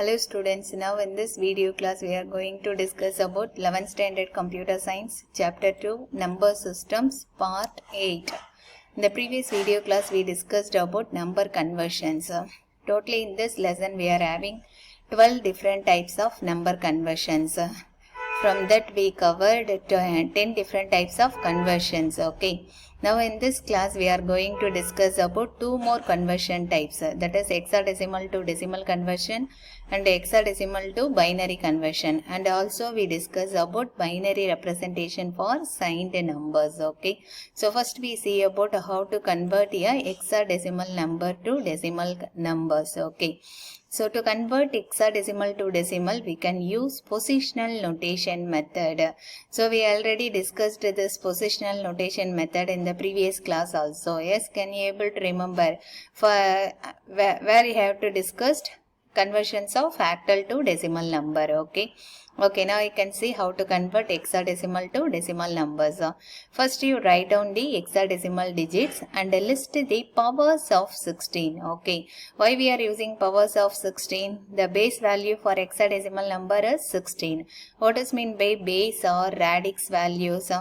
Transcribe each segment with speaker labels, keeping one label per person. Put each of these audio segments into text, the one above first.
Speaker 1: Hello students, now in this video class we are going to discuss about 11th standard computer science chapter 2 number systems part 8. In the previous video class we discussed about number conversions. Totally in this lesson we are having 12 different types of number conversions. From that we covered 10 different types of conversions. Okay. Now in this class we are going to discuss about two more conversion types, that is hexadecimal to decimal conversion and hexadecimal to binary conversion, and also we discuss about binary representation for signed numbers. Okay, so first we see about how to convert a hexadecimal number to decimal numbers. Okay, so to convert hexadecimal to decimal, we can use positional notation method. So we already discussed this positional notation method in the previous class also. Yes, can you able to remember for where you have to discuss conversions of octal to decimal number. Okay, now you can see how to convert hexadecimal to decimal numbers. First you write down the hexadecimal digits and list the powers of 16. Okay, why we are using powers of 16? The base value for hexadecimal number is 16. What does mean by base or radix values?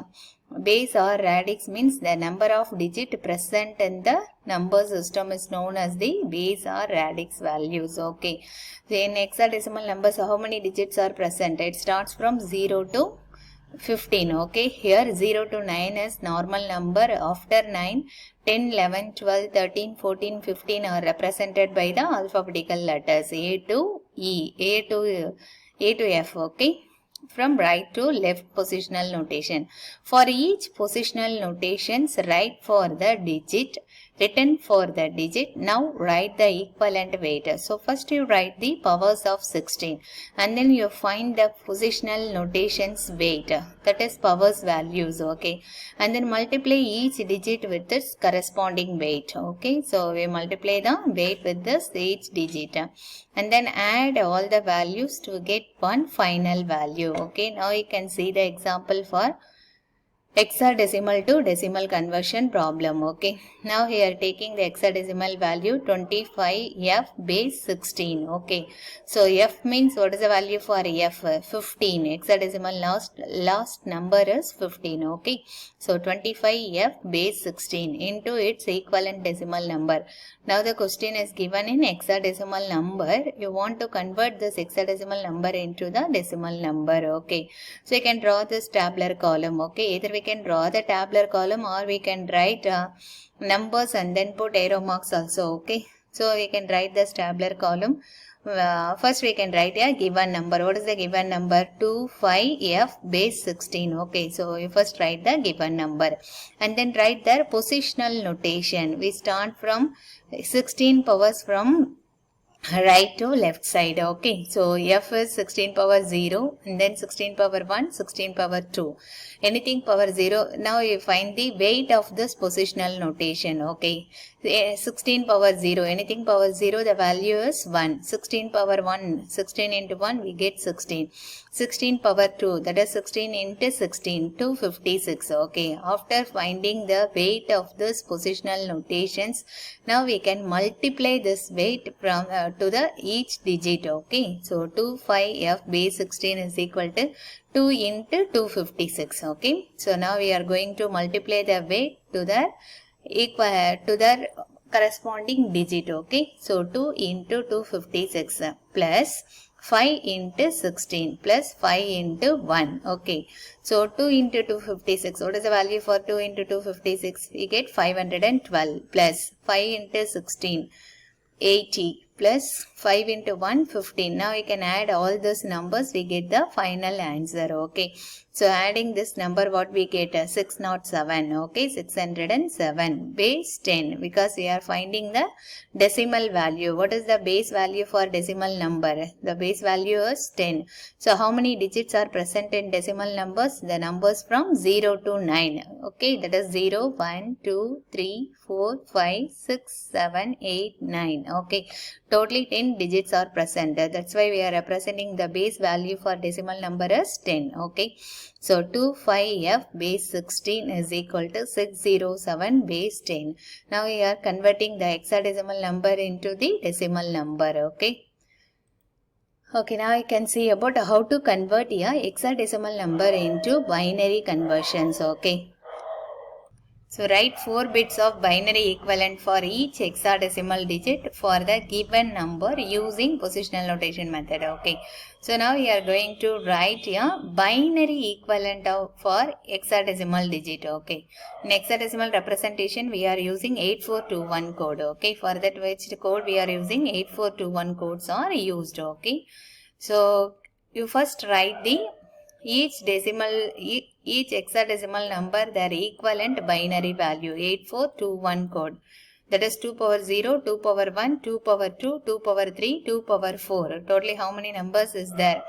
Speaker 1: Base or radix means the number of digit present in the number system is known as the base or radix values. Okay, so in hexadecimal numbers how many digits are present? It starts from 0 to 15. Okay, here 0 to 9 is normal number. After 9, 10, 11, 12, 13, 14, 15 are represented by the alphabetical letters A to E, A to F. Okay, from right to left positional notation. For each positional notations, write for the digit, written for the digit. Now write the equivalent weight. So first you write the powers of 16 and then you find the positional notations weight, that is powers values. Okay, and then multiply each digit with its corresponding weight. Okay, so we multiply the weight with this each digit and then add all the values to get one final value. Okay, now you can see the example for hexadecimal to decimal conversion problem. Okay, now here taking the hexadecimal value 25f base 16. Okay, so f means what is the value for f? 15. Hexadecimal last number is 15. Okay, so 25f base 16 into its equivalent decimal number. Now the question is given in hexadecimal number. You want to convert this hexadecimal number into the decimal number. Okay, so you can draw this tabular column. Okay, either we can draw the tabular column or we can write numbers and then put arrow marks also. Okay, so we can write this tabular column. First we can write a given number. What is the given number? 25f base 16. Okay, so we first write the given number and then write their positional notation. We start from 16 powers from right to left side. Okay, so f is 16 power 0 and then 16 power 1, 16 power 2, anything power 0. Now you find the weight of this positional notation. Okay, 16 power 0, anything power 0, the value is 1. 16 power 1, 16 into 1 we get 16. 16 power 2, that is 16 into 16, 256. Okay, after finding the weight of this positional notations, now we can multiply this weight from to the each digit. Okay, so 25f base 16 is equal to 2 into 256. Okay, so now we are going to multiply the weight to the corresponding digit. Okay, so 2 into 256 plus 5 into 16 plus 5 into 1. Okay, so 2 into 256, what is the value for 2 into 256? We get 512 plus 5 into 16, 80 plus 5 into 1, 15. Now we can add all these numbers, we get the final answer. Okay, so adding this number what we get? 607. Okay, 607 base 10, because we are finding the decimal value. What is the base value for decimal number? The base value is 10. So how many digits are present in decimal numbers? The numbers from 0 to 9. Okay, that is 0, 1, 2, 3, 4, 5, 6, 7, 8, 9. Okay, totally 10 digits are present. That's why we are representing the base value for decimal number as 10. Okay, so 25f base 16 is equal to 607 base 10. Now we are converting the hexadecimal number into the decimal number. Okay, Okay, now you can see about how to convert a hexadecimal number into binary conversions. Okay. So write 4 bits of binary equivalent for each hexadecimal digit for the given number using positional notation method. Okay. So now we are going to write a binary equivalent for hexadecimal digit. Okay. In hexadecimal representation we are using 8421 code. Okay. For that which code we are using 8421 codes are used. Okay. So you first write the each hexadecimal number their equivalent binary value 8421 code, that is 2 power 0, 2 power 1, 2 power 2, 2 power 3, 2 power 4. Totally how many numbers is there?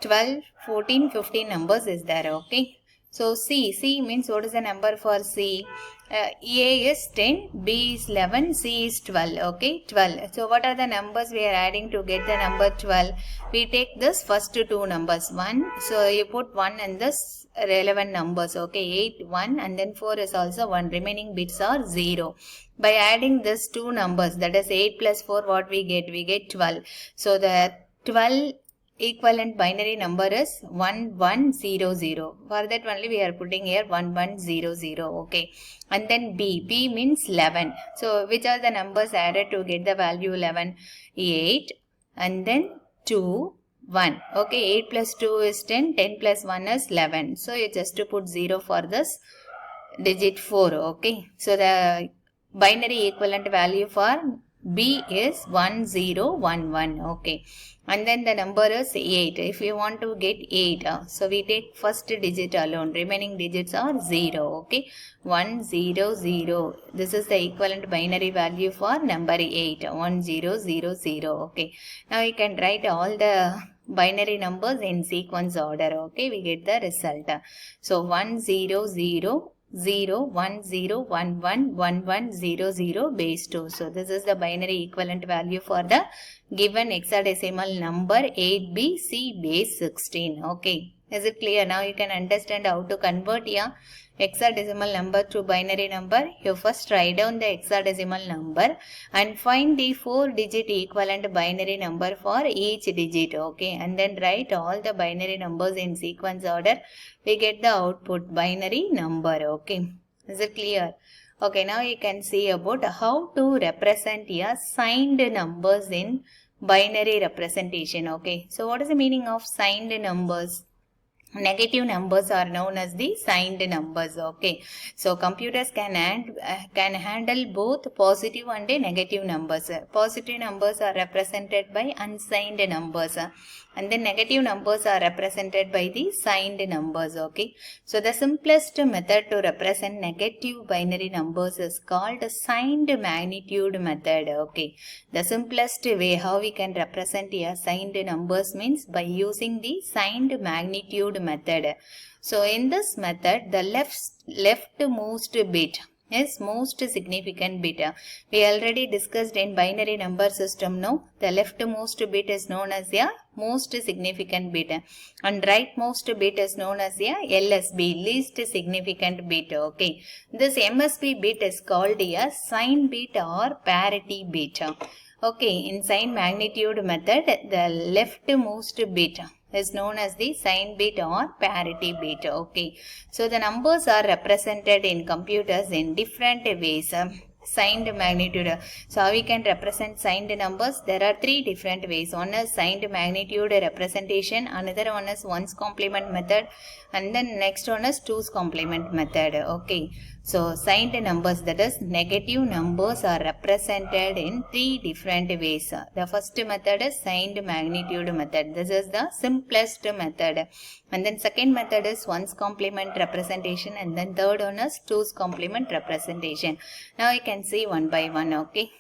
Speaker 1: 12, 14, 15 numbers is there. Okay. So C means what is the number for C? A is 10, B is 11, C is 12. Okay, 12. So what are the numbers we are adding to get the number 12? We take this first two numbers 1. So you put 1 in this relevant numbers. Okay, 8, 1 and then 4 is also 1. Remaining bits are 0. By adding this two numbers, that is 8 plus 4, what we get? We get 12. So the 12 equivalent binary number is 1100. For that only we are putting here 1100. Okay. And then B means 11. So which are the numbers added to get the value 11? 8 and then 2, 1. Okay. 8 plus 2 is 10. 10 plus 1 is 11. So you just to put 0 for this digit 4. Okay. So the binary equivalent value for B is 1011. Okay. And then the number is 8. If you want to get 8, so we take first digit alone. Remaining digits are 0. Okay. 100. This is the equivalent binary value for number 8. 1000. Okay. Now you can write all the binary numbers in sequence order. Okay. We get the result. So 100. 0, 1, 0, 1, 1, 1, 1, 0, 0, base 2. So this is the binary equivalent value for the given hexadecimal number 8BC base 16. Okay. Is it clear? Now you can understand how to convert a hexadecimal number to binary number. You first write down the hexadecimal number and find the 4-digit equivalent binary number for each digit. Okay. And then write all the binary numbers in sequence order. We get the output binary number. Okay. Is it clear? Okay. Now you can see about how to represent a signed numbers in binary representation. Okay. So what is the meaning of signed numbers? Negative numbers are known as the signed numbers. Okay. So computers can handle both positive and negative numbers. Positive numbers are represented by unsigned numbers. And then negative numbers are represented by the signed numbers. Okay. So the simplest method to represent negative binary numbers is called signed magnitude method. Okay. The simplest way how we can represent a signed numbers means by using the signed magnitude method. So in this method, the leftmost bit is most significant bit. We already discussed in binary number system. No, the leftmost bit is known as a most significant bit and rightmost bit is known as a LSB, least significant bit. Okay, this MSB bit is called a sign bit or parity bit. Okay, in sign magnitude method, the leftmost bit is known as the sign bit or parity bit. Okay. So the numbers are represented in computers in different ways. Signed magnitude. So how we can represent signed numbers? There are three different ways. One is signed magnitude representation. Another one is ones complement method. And then next one is twos complement method. Okay. So signed numbers, that is negative numbers, are represented in three different ways. The first method is signed magnitude method. This is the simplest method. And then second method is ones complement representation. And then third one is twos complement representation. Now you can see one by one. Okay.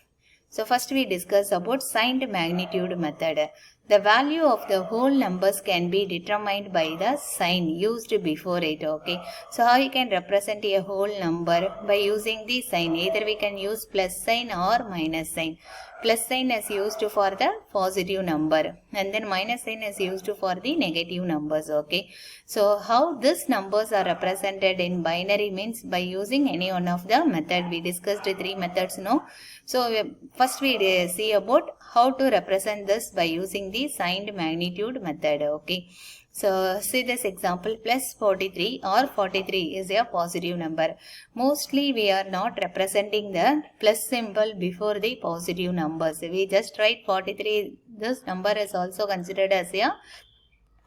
Speaker 1: So first we discuss about signed magnitude method. The value of the whole numbers can be determined by the sign used before it. Okay. So how you can represent a whole number? By using the sign. Either we can use plus sign or minus sign. Plus sign is used for the positive number and then minus sign is used for the negative numbers. Okay. So how these numbers are represented in binary means by using any one of the method. We discussed three methods. No. So first we see about how to represent this by using the signed magnitude method. Okay. So see this example, plus 43 or 43 is a positive number. Mostly we are not representing the plus symbol before the positive numbers. We just write 43. This number is also considered as a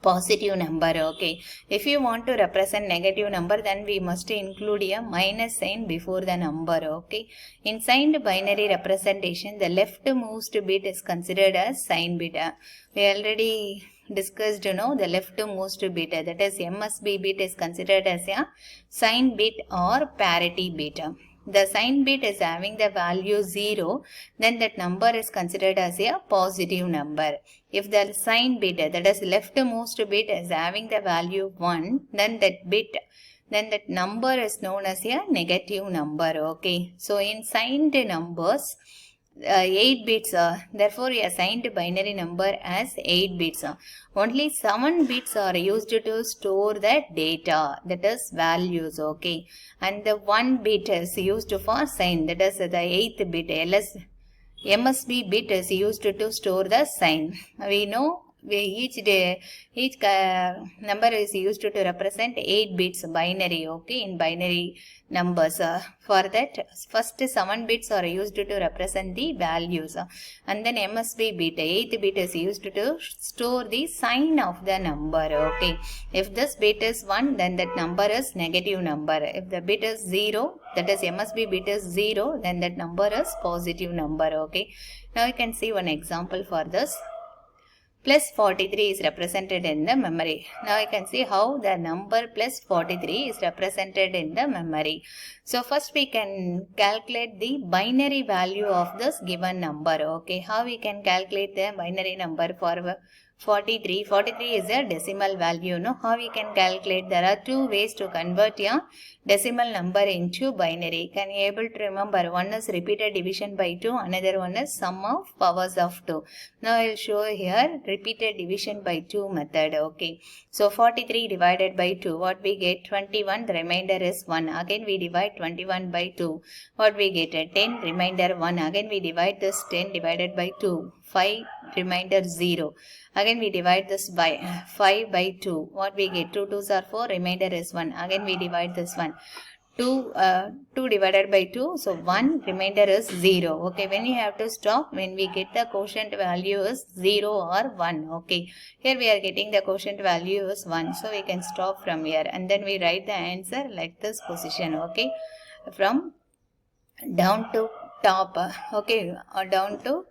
Speaker 1: positive number. Okay. If you want to represent negative number, then we must include a minus sign before the number. Okay. In signed binary representation, the leftmost bit is considered as sign bit. We already discussed, the leftmost bit, that is MSB bit, is considered as a sign bit or parity bit. The sign bit is having the value 0, then that number is considered as a positive number. If the sign bit, that is leftmost bit, is having the value 1, then that number is known as a negative number. Okay. So in signed numbers, 8 bits, therefore a signed binary number as 8 bits. Only 7 bits are used to store the data, that is values. Okay. And the 1 bit is used for sign, that is the 8th bit. MSB bit is used to store the sign. We know each number is used to represent 8 bits binary. Okay, in binary numbers. For that, first 7 bits are used to represent the values, and then MSB bit, 8th bit, is used to store the sign of the number. Okay, if this bit is 1, then that number is negative number. If the bit is 0, that is MSB bit is 0, then that number is positive number. Okay, now you can see one example for this. Plus 43 is represented in the memory. Now you can see how the number plus 43 is represented in the memory. So first we can calculate the binary value of this given number. Okay, how we can calculate the binary number for 43? 43 is a decimal value. No, how we can calculate? There are two ways to convert a decimal number into binary. Can you able to remember? One is repeated division by 2, another one is sum of powers of 2. Now I will show here repeated division by 2 method. Okay, so 43 divided by 2, what we get? 21, the remainder is 1. Again we divide 21 by 2, what we get? 10, remainder 1. Again we divide this 10 divided by 2, 5, remainder 0. Again we divide this by 5 by 2, what we get? 2 2s are 4, remainder is 1. Again we divide this one. 2 divided by 2, so 1, remainder is 0. Okay, when you have to stop, when we get the quotient value is 0 or 1. Okay, here we are getting the quotient value is 1, so we can stop from here, and then we write the answer like this position. Okay, from down to top. Okay, or down to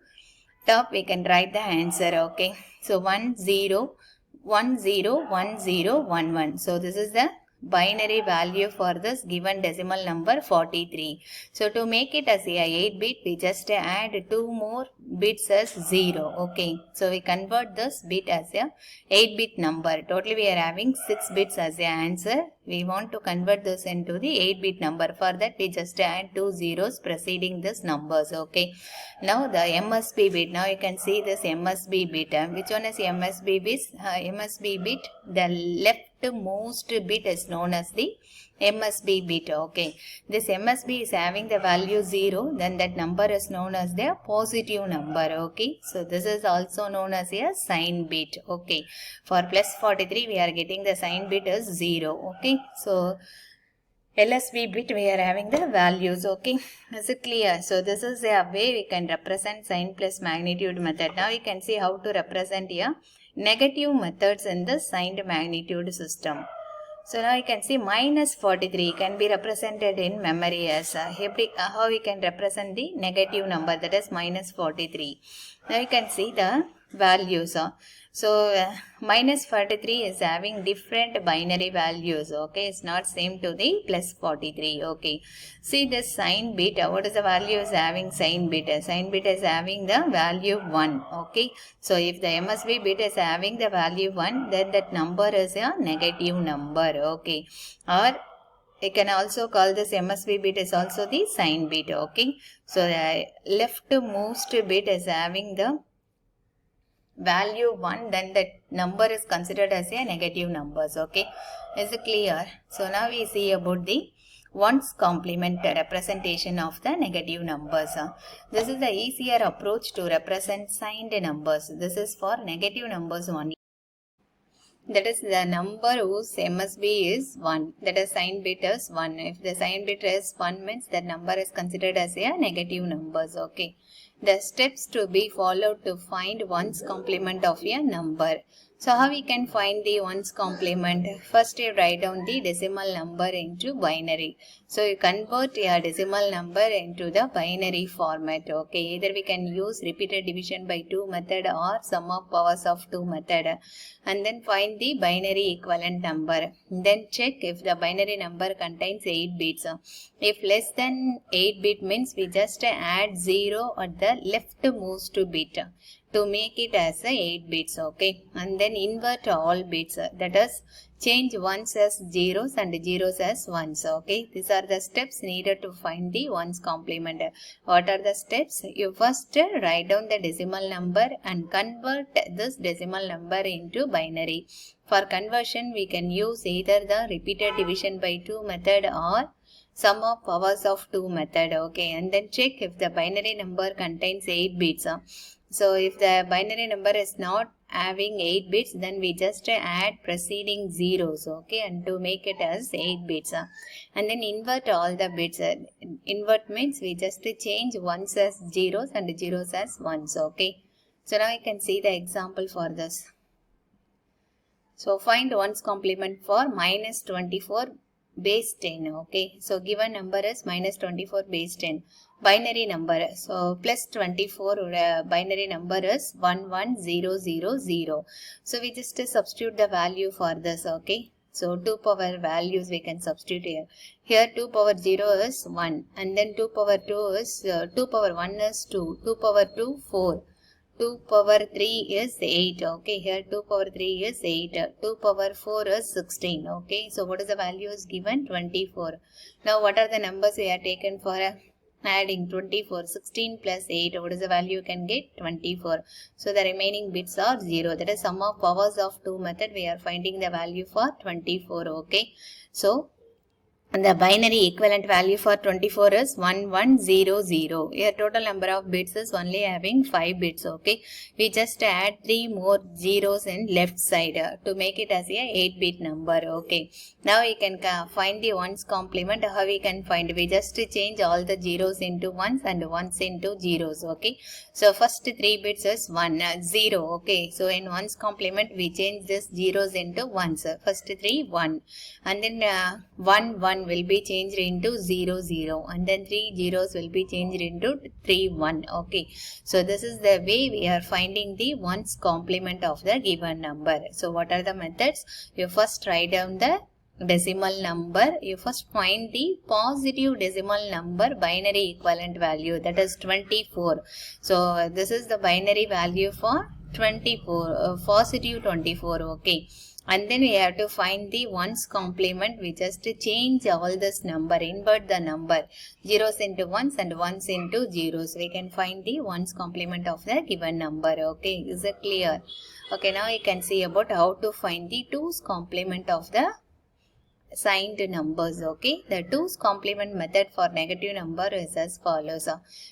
Speaker 1: top we can write the answer. Okay, so 1 0 1 0 1 0 1 1. So this is the binary value for this given decimal number 43. So to make it as a 8 bit, we just add 2 more bits as 0. Okay, so we convert this bit as a 8 bit number. Totally we are having 6 bits as the answer. We want to convert this into the 8 bit number. For that we just add 2 zeros preceding this numbers. Okay, now the MSB bit. Now you can see this MSB bit. Which one is MSB bit? MSB bit, the leftmost bit is known as the MSB bit. Okay, this MSB is having the value 0, then that number is known as the positive number. Okay, so this is also known as a sign bit. Okay, for plus 43 we are getting the sign bit is 0. Okay, so LSB bit we are having the values. Okay, is it clear? So this is a way we can represent sign plus magnitude method. Now you can see how to represent here negative methods in the signed magnitude system. So now you can see minus 43 can be represented in memory as how we can represent the negative number, that is minus 43. Now you can see the values. So minus 43 is having different binary values. Okay, it's not same to the plus 43. Okay, see this sign bit. What is the value is having sign bit? Sign bit is having the value 1. Okay, so if the MSB bit is having the value 1, then that number is a negative number. Okay, or you can also call this MSB bit is also the sign bit. Okay, so the leftmost bit is having the value 1, then that number is considered as a negative numbers. Okay, is it clear? So now we see about the ones complement representation of the negative numbers. This is the easier approach to represent signed numbers. This is for negative numbers only. That is the number whose MSB is 1. That is sign bit is 1. If the sign bit is 1 means that number is considered as a negative numbers. Okay. The steps to be followed to find ones complement of a number. So how we can find the ones complement? First you write down the decimal number into binary. So you convert your decimal number into the binary format. Okay. Either we can use repeated division by 2 method or sum of powers of 2 method. And then find the binary equivalent number. Then check if the binary number contains 8 bits. If less than 8 bit means we just add 0 at the leftmost bit to make it as a 8 bits. Okay. And then invert all bits. That is change ones as zeros and zeros as ones. Okay. These are the steps needed to find the ones complement. What are the steps? You first write down the decimal number and convert this decimal number into binary. For conversion, we can use either the repeated division by 2 method or sum of powers of 2 method. Okay. And then check if the binary number contains 8 bits. So if the binary number is not having 8 bits, then we just add preceding zeros. Okay. And to make it as 8 bits. And then invert all the bits. Invert means we just change ones as zeros and zeros as ones. Okay. So now you can see the example for this. So find ones complement for minus 24 base 10. Okay. So given number is minus 24 base 10. Binary number. So plus 24 binary number is 11000. So we just substitute the value for this. Okay. So 2 power values we can substitute here. Here 2 power 0 is 1. And then 2 power 2 is 2 power 1 is 2. 2 power 2 4. 2 power 3 is 8. Okay. Here 2 power 3 is 8. 2 power 4 is 16. Okay. So what is the value is given? 24. Now what are the numbers we are taken for adding 24? 16 plus 8. What is the value you can get? 24. So the remaining bits are 0. That is sum of powers of 2 method. We are finding the value for 24. Okay. So the binary equivalent value for 24 is 1100. Here total number of bits is only having 5 bits. Okay. We just add 3 more zeros in left side to make it as a 8 bit number. Okay. Now we can find the ones complement. How we can find? We just change all the zeros into ones and ones into zeros. Okay. So first 3 bits is 1, 0. Okay. So in ones complement we change this zeros into ones. First 3, 1. And then 1, 1 will be changed into 0, 0. And then 3 zeros will be changed into 3, 1. Okay. So this is the way we are finding the ones complement of the given number. So what are the methods? You first write down the decimal number. You first find the positive decimal number binary equivalent value, that is 24. So this is the binary value for 24, positive 24. Okay. And then we have to find the ones complement. We just change all this number, invert the number, zeros into ones and ones into zeros. We can find the ones complement of the given number. Okay, is it clear? Okay, now you can see about how to find the twos complement of the signed numbers. Okay, the twos complement method for negative number is as follows.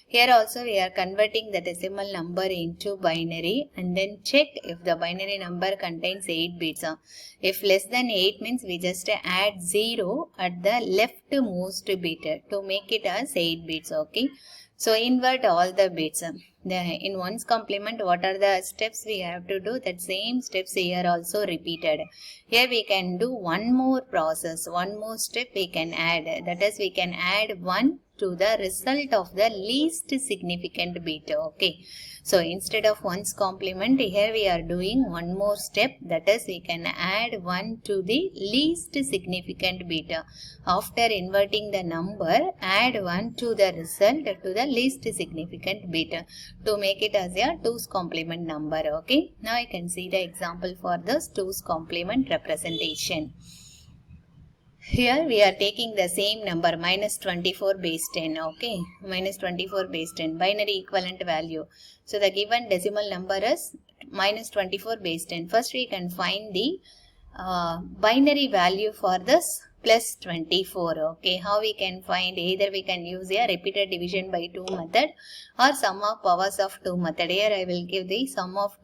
Speaker 1: Here also we are converting the decimal number into binary and then check if the binary number contains 8 bits. If less than 8 means we just add 0 at the leftmost bit to make it as 8 bits. Okay. So invert all the bits. In ones complement, what are the steps we have to do? That same steps here also repeated. Here we can do one more process, one more step we can add. That is, we can add 1 to the result of the least significant bit. Okay. So instead of ones complement, here we are doing one more step. That is, we can add 1 to the least significant bit. After inverting the number, add 1 to the result to the least significant bit to make it as a twos complement number. Okay. Now I can see the example for this twos complement representation. Here we are taking the same number minus 24 base 10. Okay. Minus 24 base 10. Binary equivalent value. So the given decimal number is minus 24 base 10. First we can find the binary value for this plus 24. Okay, how we can find? Either we can use a repeated division by 2 method or sum of powers of 2 method. Here I will give the sum of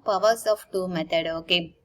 Speaker 1: powers of 2 method. Okay,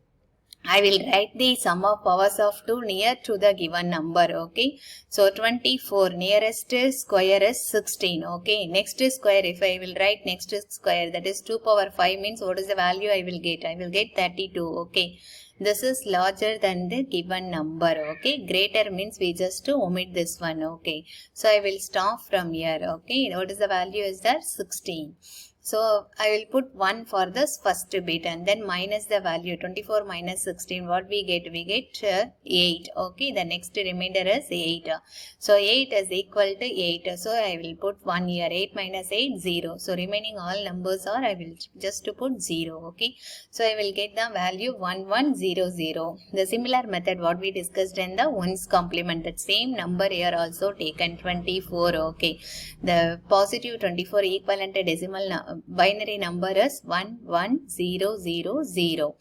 Speaker 1: I will write the sum of powers of 2 near to the given number. Okay, so 24 nearest square is 16. Okay, next square, if I will write next square, that is 2 power 5 means what is the value I will get? I will get 32. Okay, this is larger than the given number. Okay, greater means we just omit this one. Okay, so I will stop from here. Okay, what is the value is that? 16. So I will put 1 for this first bit and then minus the value 24 minus 16. What we get? We get 8. Okay, the next remainder is 8. So 8 is equal to 8. So I will put 1 here. 8 minus 8, 0. So remaining all numbers are, I will just to put 0. Okay, so I will get the value 1100. The similar method what we discussed in the ones complement, that same number here also taken 24. Okay, the positive 24 equivalent decimal binary number is 11000.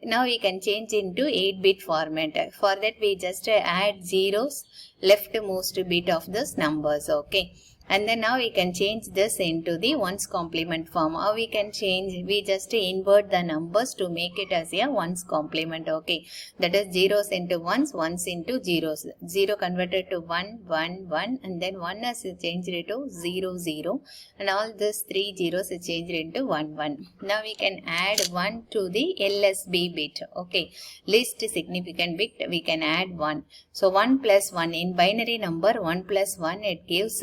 Speaker 1: Now we can change into 8-bit format. For that we just add zeros leftmost bit of this numbers. Okay, and then now we can change this into the ones complement form. How we can change? We just invert the numbers to make it as a ones complement. Okay, that is zeros into ones, ones into zeros. 0 converted to 1, 1, 1, and then 1 is changed into 0, 0, and all this 3 zeros is changed into 1, 1. Now we can add 1 to the LSB bit. Okay, least significant bit we can add 1. So 1 plus 1 in binary number, 1 plus 1 it gives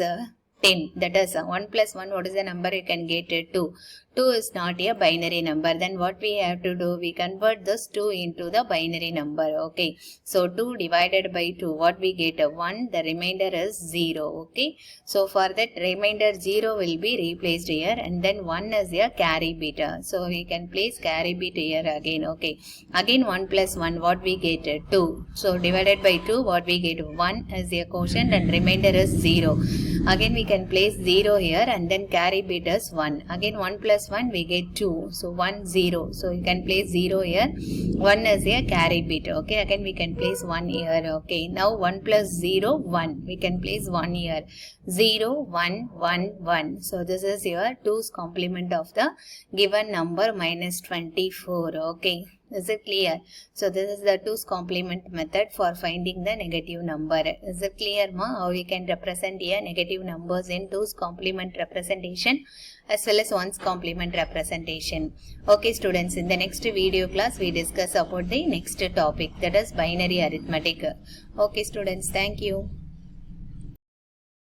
Speaker 1: 10. That is 1 plus 1, what is the number you can get? 2. 2 is not a binary number. Then what we have to do? We convert this 2 into the binary number. Okay, so 2 divided by 2, what we get? 1. The remainder is 0. Okay, so for that remainder 0 will be replaced here, and then 1 is a carry bit. So we can place carry bit here again. Okay, again 1 plus 1, what we get? 2. So divided by 2, what we get? 1 as a quotient and remainder is 0. Again we can place 0 here and then carry bit is 1. Again 1 plus 1 we get 2. So 1, 0. So you can place 0 here. 1 is a carry bit. Okay, again we can place 1 here. Okay, now 1 plus 0, 1. We can place 1 here. 0, 1, 1, 1. So this is your 2's complement of the given number minus 24. Okay, is it clear? So this is the 2's complement method for finding the negative number. Is it clear, ma? How we can represent here negative numbers in 2's complement representation as well as 1's complement representation. Okay students, in the next video class we discuss about the next topic, that is binary arithmetic. Okay students, thank you.